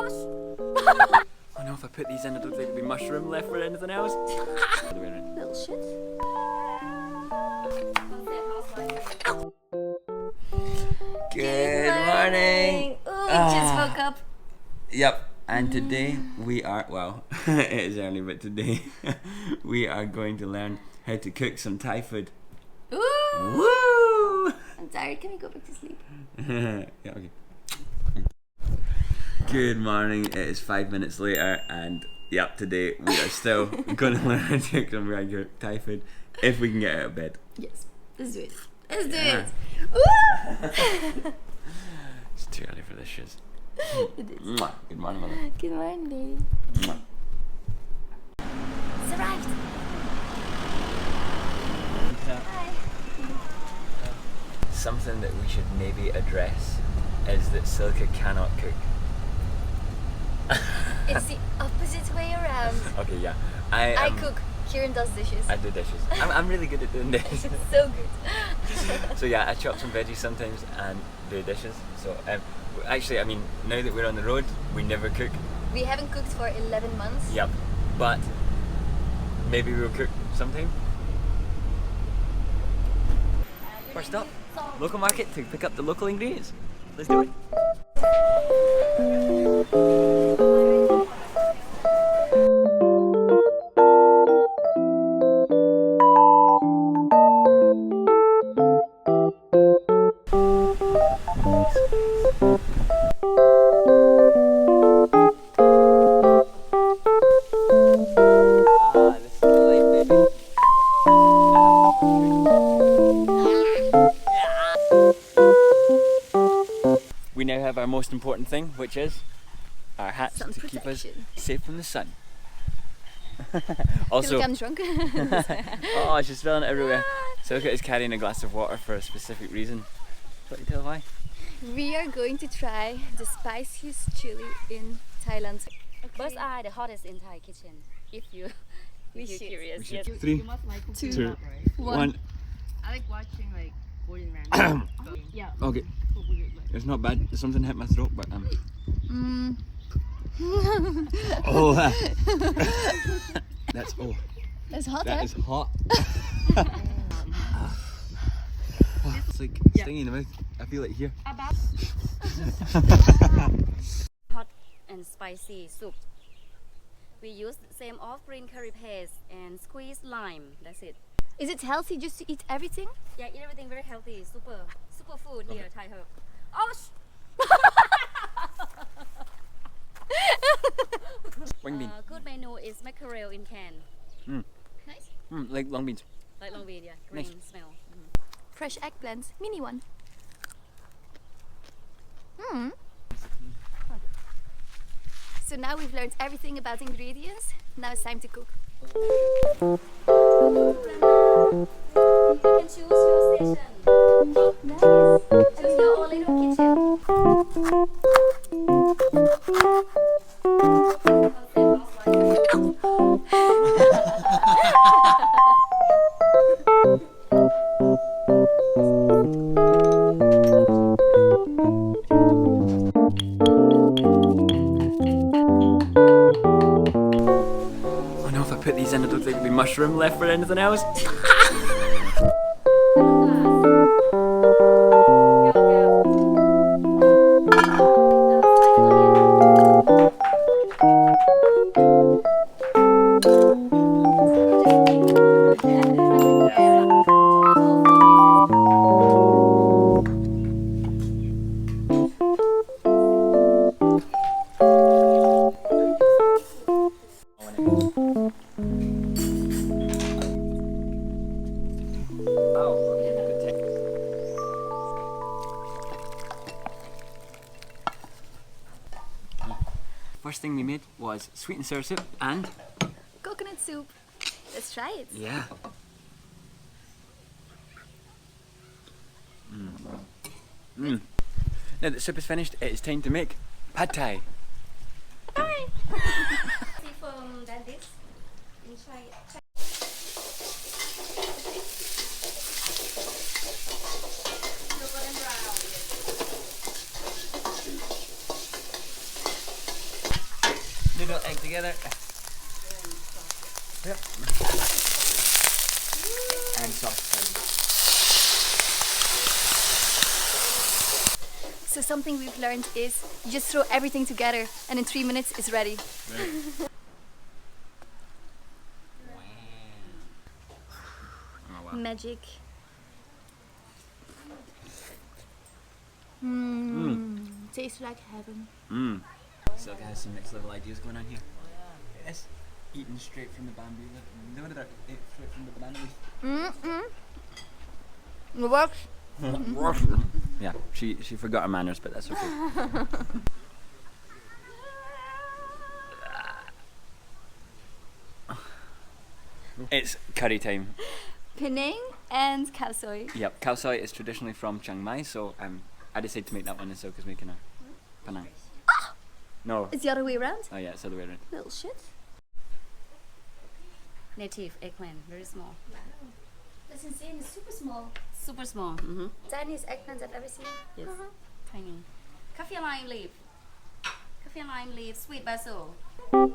Oh no, if I put these in, it looks like there'll be mushroom left for anything else. Little shit. Good morning. Ooh, just woke up. Yep, and today we are, well, it is early, but today we are going to learn how to cook some Thai food. Ooh. Woo! I'm tired. Can we go back to sleep? Yeah, okay. Good morning, it is 5 minutes later, and yep, today we are still going to learn how to cook some regular Thai food if we can get out of bed. Yes, let's do it. Let's do Yeah. it. Ooh. It's too early for this shiz. It is. Mwah. Good morning, mother. Good morning, baby. Mwah. It's arrived. Hi. Something that we should maybe address is that Silke cannot cook. It's the opposite way around. Okay, yeah. I cook. Kieran does dishes. I do dishes. I'm really good at doing dishes. It's so good. So yeah, I chop some veggies sometimes and do dishes. So actually, I mean, now that we're on the road, we never cook. We haven't cooked for 11 months. Yep. But maybe we'll cook sometime. First up, local market to pick up the local ingredients. Let's do it. We now have our most important thing, which is our hats Sun to keep us protection. safe from the sun. Also, Look, I'm drunk. oh, she's spilling it everywhere. Silke is carrying a glass of water for a specific reason. What you tell why? We are going to try the spiciest chili in Thailand. Birds are the hottest in Thai kitchen. If you if you're curious, We should. yes. 3, You must like cooking 2, up, right? 1. I like watching like Gordon Ramsay. Yeah. Okay, it's not bad. Something hit my throat, but oh, that's It's hot, that huh? is hot. Oh, it's like stinging in the mouth. I feel it here. Hot and spicy soup. We use same of green curry paste and squeezed lime. That's it. Is it healthy just to eat everything? Yeah, eat everything very healthy. Super food here, Thai herb. Oh, Wing bean. good menu is mackerel in can. Nice. Like long beans. Like long bean, yeah. Green Nice. smell. Fresh eggplants, mini one. So now we've learned everything about ingredients. Now it's time to cook. You can choose your station. Nice. Choose your own little kitchen. Oh no, if I put these in, it looks like there'll be mushroom left for anything else. First thing we made was sweet and sour soup and Coconut soup. Let's try it. yeah. Now that the soup is finished, it is time to make pad thai. Hi. See from dentist. In China. Silver and brown. little egg together. Yep. And sauce. So something we've learned is you just throw everything together and in 3 minutes it's ready. Right. Oh, wow. Magic. Tastes like heaven. Silke has some next level ideas going on here. Yes. Eating straight from the bamboo. Straight from the banana leaf. It works. Yeah, she forgot her manners, but that's okay. It's curry time. Penang and khao soi. Yep, khao soi is traditionally from Chiang Mai, so I decided to make that one and Silke's making a Penang. No. It's the other way around. Oh yeah, it's the other way around. Little shit. Native eggplant, very small. That's insane. It's super small. Super small. Tiniest eggplants I've ever seen. Yes, tiny. Kaffir lime leaf. Kaffir lime leaf, sweet basil. Spring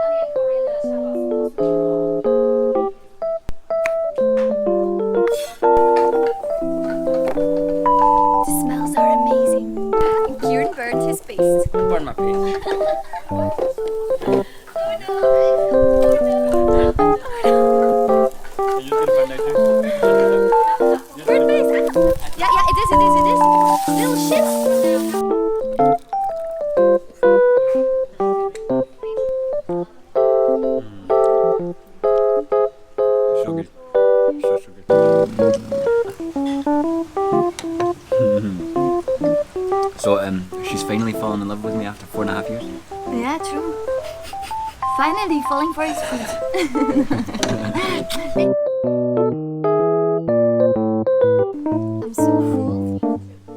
onion, coriander, shallots, The smells are amazing. Kieran burned his paste. Burn my face. Are you just gonna burn that too? Burn face. Yeah, it is. Little shit. So good. So good. So she's finally fallen in love with me after 4.5 years. Yeah, true. Finally falling for his food. I'm so full.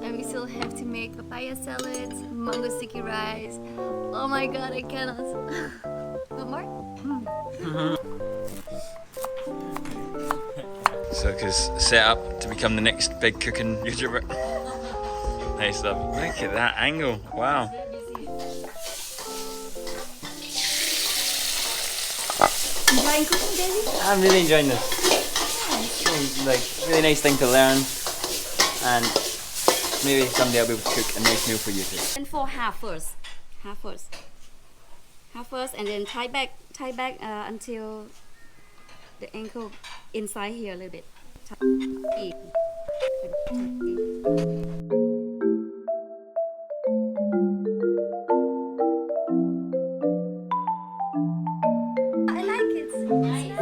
And we still have to make papaya salad, mango sticky rice. Oh my god, I cannot. Want more? Silke's set up to become the next big cooking YouTuber. Nice stuff. Look at that angle. Wow. Enjoying cooking, baby? I'm really enjoying this. It's like really nice thing to learn, and maybe someday I'll be able to cook a nice meal for you too. And for half first, and then tie back until the ankle inside here a little bit. I like it. It's nice.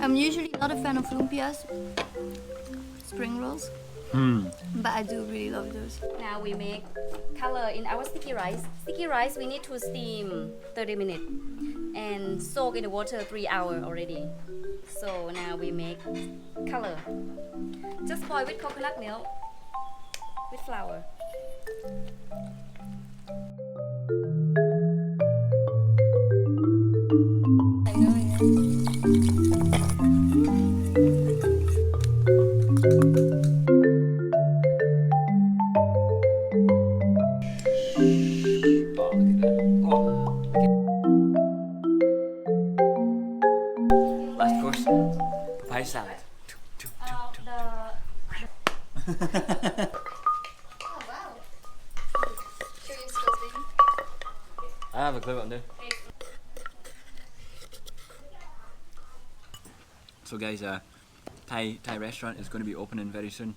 I'm usually not a fan of lumpias, spring rolls, but I do really love those. Now we make color in our sticky rice. Sticky rice we need to steam 30 minutes and soak in the water 3 hours already. So now we make color. Just boil with coconut milk, with flour. Last course, papaya salad. Oh wow. Curious skills, baby. I have a clue what I'm doing. So guys, Thai restaurant is going to be opening very soon.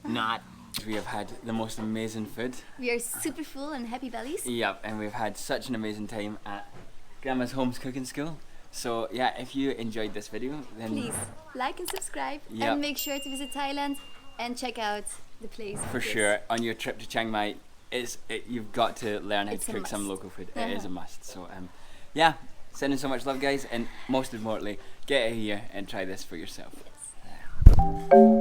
Not. We have had the most amazing food. We are super full and happy bellies. Yep, and we've had such an amazing time at Grandma's Home's Cooking School. So yeah, if you enjoyed this video, then Please like and subscribe, Yep. and make sure to visit Thailand and check out the place. for sure on your trip to Chiang Mai, you've got to learn how It's to a cook some must. local food. It is a must. So yeah, sending so much love, guys, and most importantly, get out here and try this for yourself. Yes.